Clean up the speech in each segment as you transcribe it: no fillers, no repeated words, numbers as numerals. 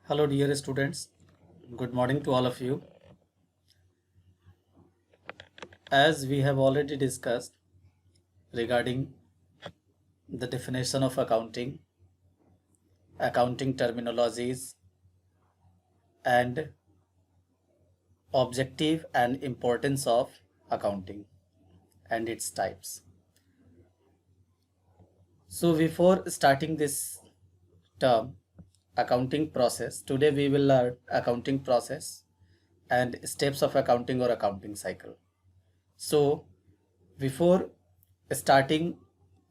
Hello, dear students. Good morning to all of you. As we have already discussed regarding the definition of accounting, accounting terminologies, and objective and importance of accounting and its types. So, before starting this term, accounting process, today we will learn accounting process and steps of accounting or accounting cycle. So, before starting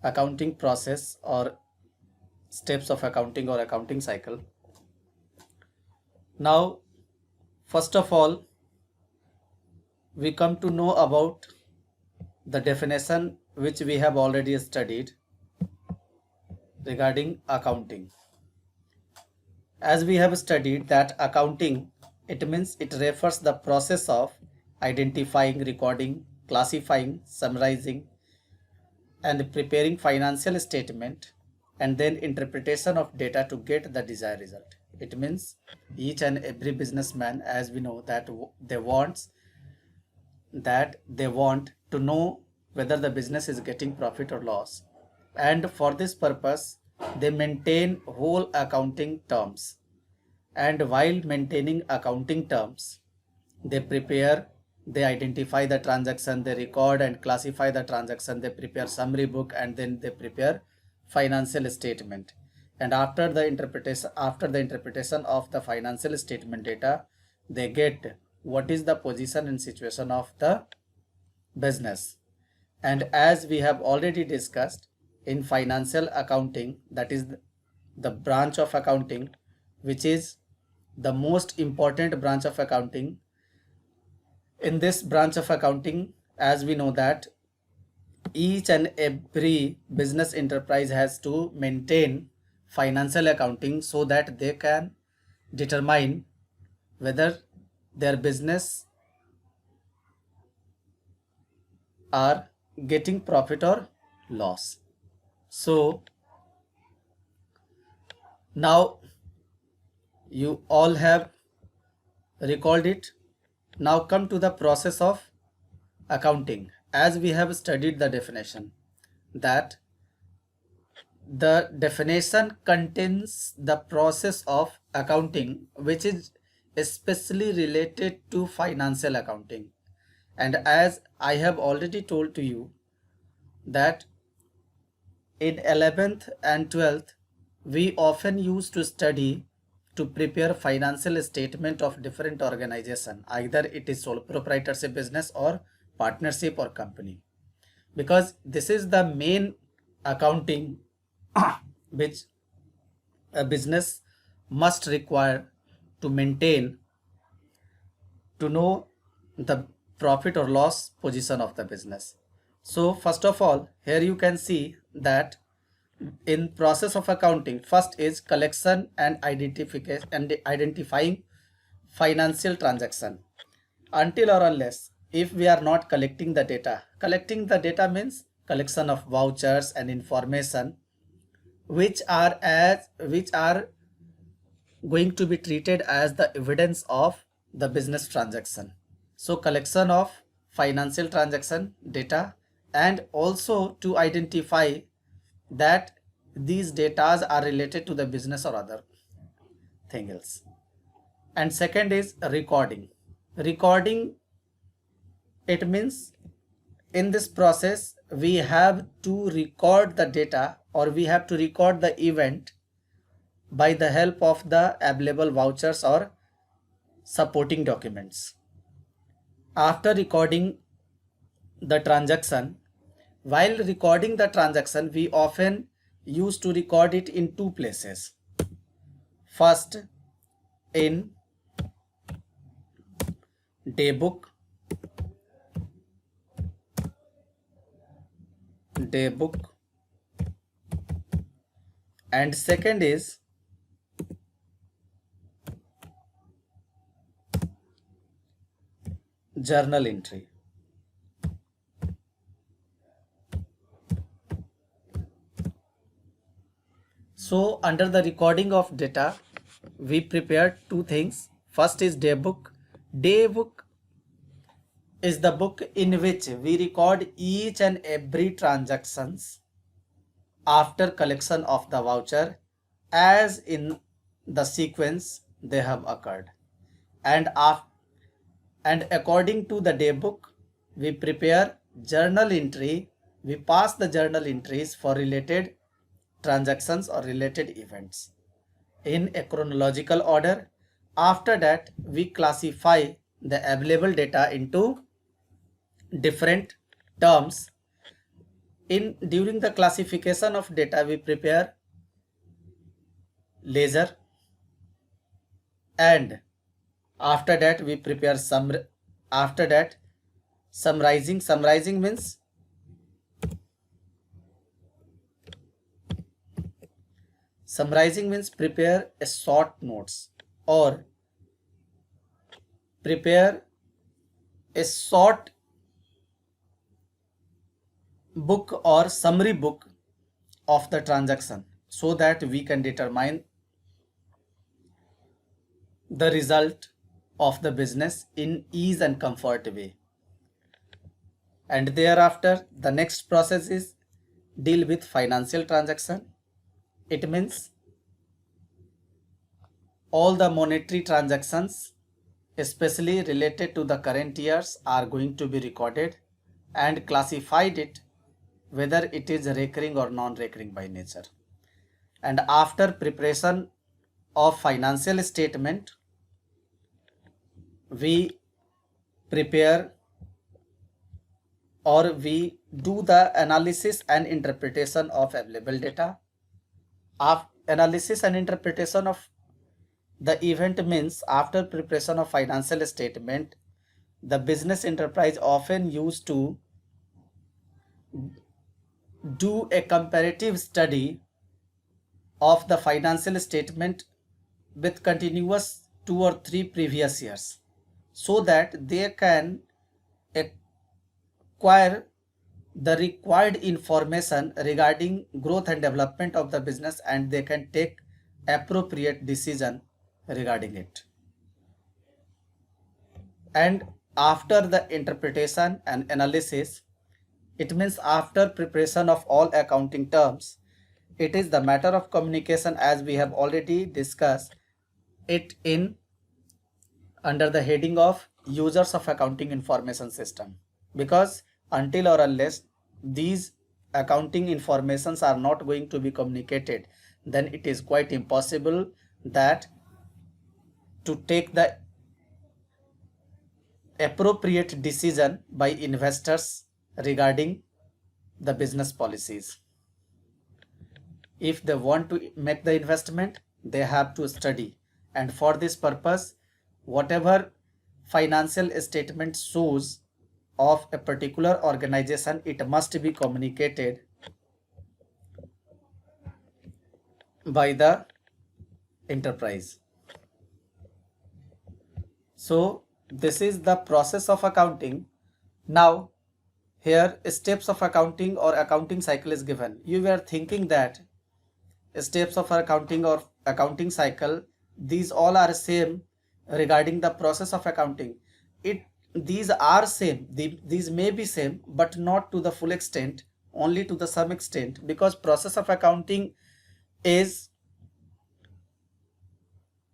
accounting process or steps of accounting or accounting cycle, now first of all we come to know about the definition which we have already studied regarding accounting. As we have studied that accounting, it means it refers the process of identifying, recording, classifying, summarizing, and preparing financial statement and then interpretation of data to get the desired result. It means each and every businessman, as we know, that they want to know whether the business is getting profit or loss, and for this purpose they maintain whole accounting terms, and while maintaining accounting terms they identify the transaction, they record and classify the transaction, they prepare summary book, and then they prepare financial statement. And after the interpretation of the financial statement data, they get what is the position and situation of the business. And as we have already discussed, in financial accounting, that is the branch of accounting which is the most important branch of accounting. In this branch of accounting, as we know that each and every business enterprise has to maintain financial accounting so that they can determine whether their business are getting profit or loss. So now you all have recalled it. Now come to the process of accounting. As we have studied the definition, that the definition contains the process of accounting which is especially related to financial accounting. And as I have already told to you that in 11th and 12th we often used to study to prepare financial statement of different organization, either it is sole proprietorship business or partnership or company, because this is the main accounting which a business must require to maintain, to know the profit or loss position of the business. So first of all, here you can see that in process of accounting, first is collection and identification and identifying financial transaction. Until or unless if we are not collecting the data means collection of vouchers and information which are going to be treated as the evidence of the business transaction. So collection of financial transaction data, and also to identify that these data are related to the business or other thing else. And second is recording. It means in this process we have to record the data, or we have to record the event by the help of the available vouchers or supporting documents. After recording the transaction, while recording the transaction, we often used to record it in two places. First, in daybook, and second is journal entry. So under the recording of data, we prepare two things. First is day book. Day book is the book in which we record each and every transactions after collection of the voucher as in the sequence they have occurred. And according to the day book, we prepare journal entry. We pass the journal entries for related transactions or related events in a chronological order. After that, we classify the available data into different terms. During the classification of data, we prepare ledger, and after that we prepare summarizing. Summarizing means prepare a short notes or prepare a short book or summary book of the transaction so that we can determine the result of the business in ease and comfort way. And thereafter, the next process is deal with financial transaction. It means all the monetary transactions, especially related to the current years, are going to be recorded and classified it whether it is recurring or non-recurring by nature. And after preparation of financial statement, we prepare or we do the analysis and interpretation of available data. Analysis and interpretation of the event means after preparation of financial statement, the business enterprise often used to do a comparative study of the financial statement with continuous 2 or 3 previous years so that they can acquire the required information regarding growth and development of the business, and they can take appropriate decision regarding it. And after the interpretation and analysis, it means after preparation of all accounting terms, it is the matter of communication, as we have already discussed it in under the heading of users of accounting information system, because until or unless these accounting informations are not going to be communicated, then it is quite impossible that to take the appropriate decision by investors regarding the business policies. If they want to make the investment, they have to study, and for this purpose, whatever financial statement shows of a particular organization, it must be communicated by the enterprise. So this is the process of accounting. Now here steps of accounting or accounting cycle is given. You were thinking that steps of accounting or accounting cycle, these all are same regarding the process of accounting. These are same, these may be same, but not to the full extent, only to the some extent, because process of accounting has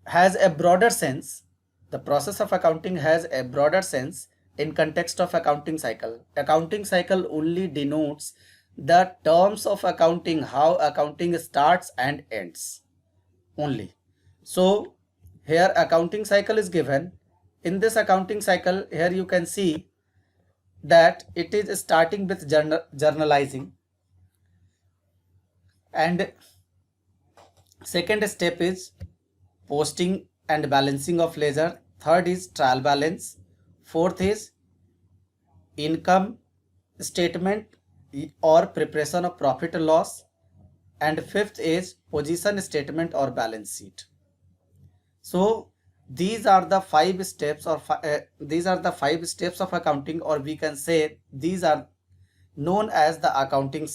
a broader sense. The process of accounting has a broader sense in context of accounting cycle. Accounting cycle only denotes the terms of accounting, how accounting starts and ends only. So here accounting cycle is given. In this accounting cycle, here you can see that it is starting with journalizing, and second step is posting and balancing of ledger. Third is trial balance. Fourth is income statement or preparation of profit or loss, and fifth is position statement or balance sheet. So these are the 5 steps, or these are the 5 steps of accounting, or we can say these are known as the accounting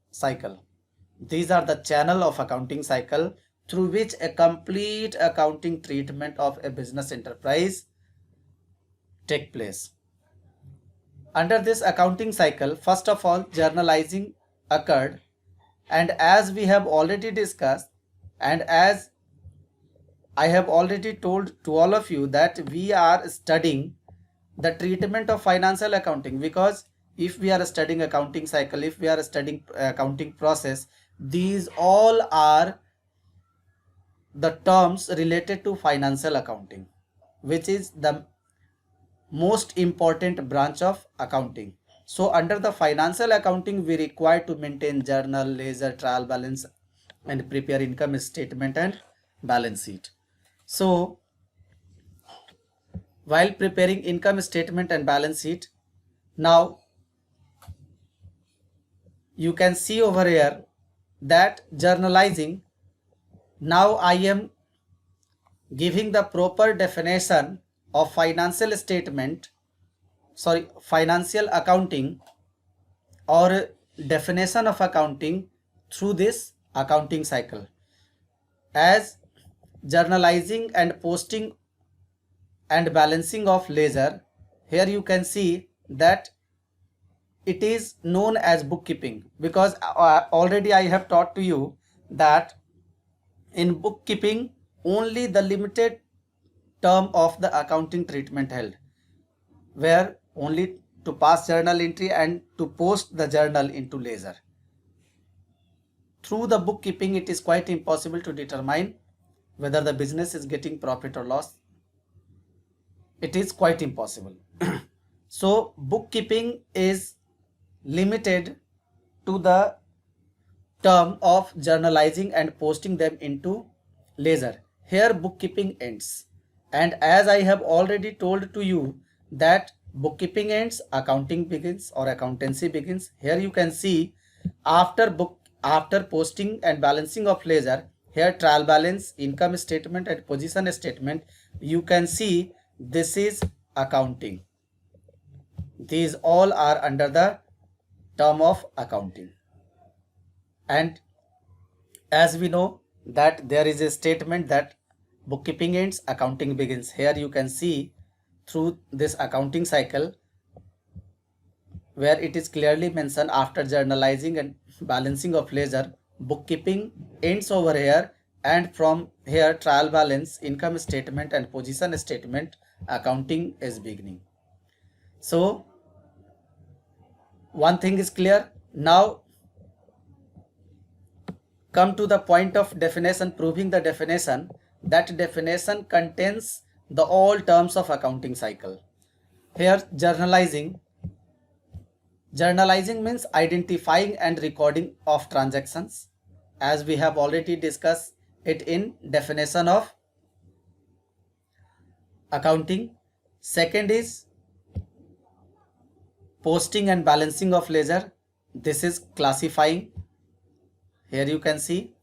cycle. These are the channel of accounting cycle through which a complete accounting treatment of a business enterprise take place. Under this accounting cycle, first of all, journalizing occurred, and as we have already discussed, and as I have already told to all of you, that we are studying the treatment of financial accounting, because if we are studying accounting cycle, if we are studying accounting process, these all are the terms related to financial accounting, which is the most important branch of accounting. So under the financial accounting, we require to maintain journal, ledger, trial balance, and prepare income statement and balance sheet. So while preparing income statement and balance sheet, now you can see over here that journalizing, now I am giving the proper definition of financial accounting, or definition of accounting through this accounting cycle. As journalizing and posting and balancing of ledger, here you can see that it is known as bookkeeping, because already I have taught to you that in bookkeeping only the limited term of the accounting treatment held, where only to pass journal entry and to post the journal into ledger. Through the bookkeeping, it is quite impossible to determine whether the business is getting profit or loss. It is quite impossible. So bookkeeping is limited to the term of journalizing and posting them into ledger. Here bookkeeping ends, and as I have already told to you that bookkeeping ends, accounting begins, or accountancy begins. Here you can see after posting and balancing of ledger, here trial balance, income statement, and position statement, you can see this is accounting. These all are under the term of accounting. And as we know that there is a statement that bookkeeping ends, accounting begins. Here you can see through this accounting cycle, where it is clearly mentioned after journalizing and balancing of ledger, bookkeeping ends over here, and from here trial balance, income statement, and position statement, accounting is beginning. So one thing is clear. Now come to the point of definition, proving the definition. That definition contains the all terms of accounting cycle. Here journalizing means identifying and recording of transactions, as we have already discussed it in definition of accounting. Second is posting and balancing of ledger. This is classifying. Here you can see.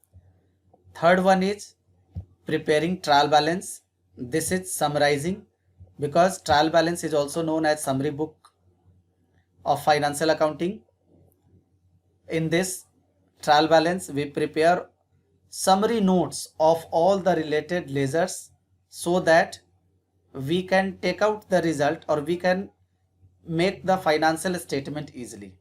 Third one is preparing trial balance. This is summarizing, because trial balance is also known as summary book of financial accounting. In this trial balance, we prepare summary notes of all the related ledgers, so that we can take out the result, or we can make the financial statement easily.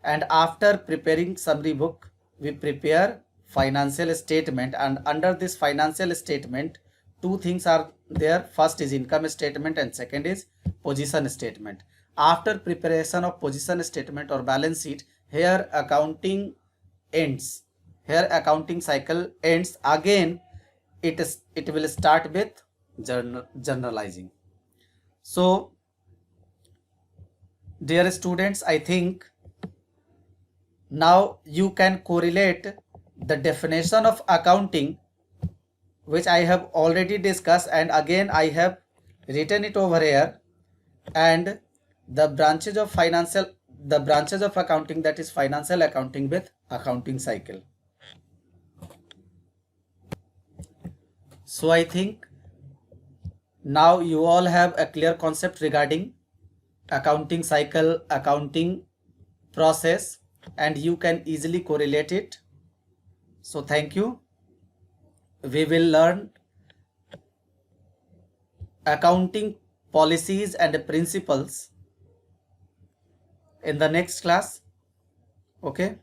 And after preparing summary book, we prepare financial statement, and under this financial statement, two things are there. First is income statement, and second is position statement. After preparation of position statement or balance sheet, here accounting ends. Here accounting cycle ends. Again it will start with journalizing. So dear students, I think now you can correlate the definition of accounting, which I have already discussed, and again I have written it over here, and the branches of accounting, that is financial accounting, with accounting cycle. So I think now you all have a clear concept regarding accounting cycle, accounting process, and you can easily correlate it. So thank you. we will learn accounting policies and principles in the next class. Okay.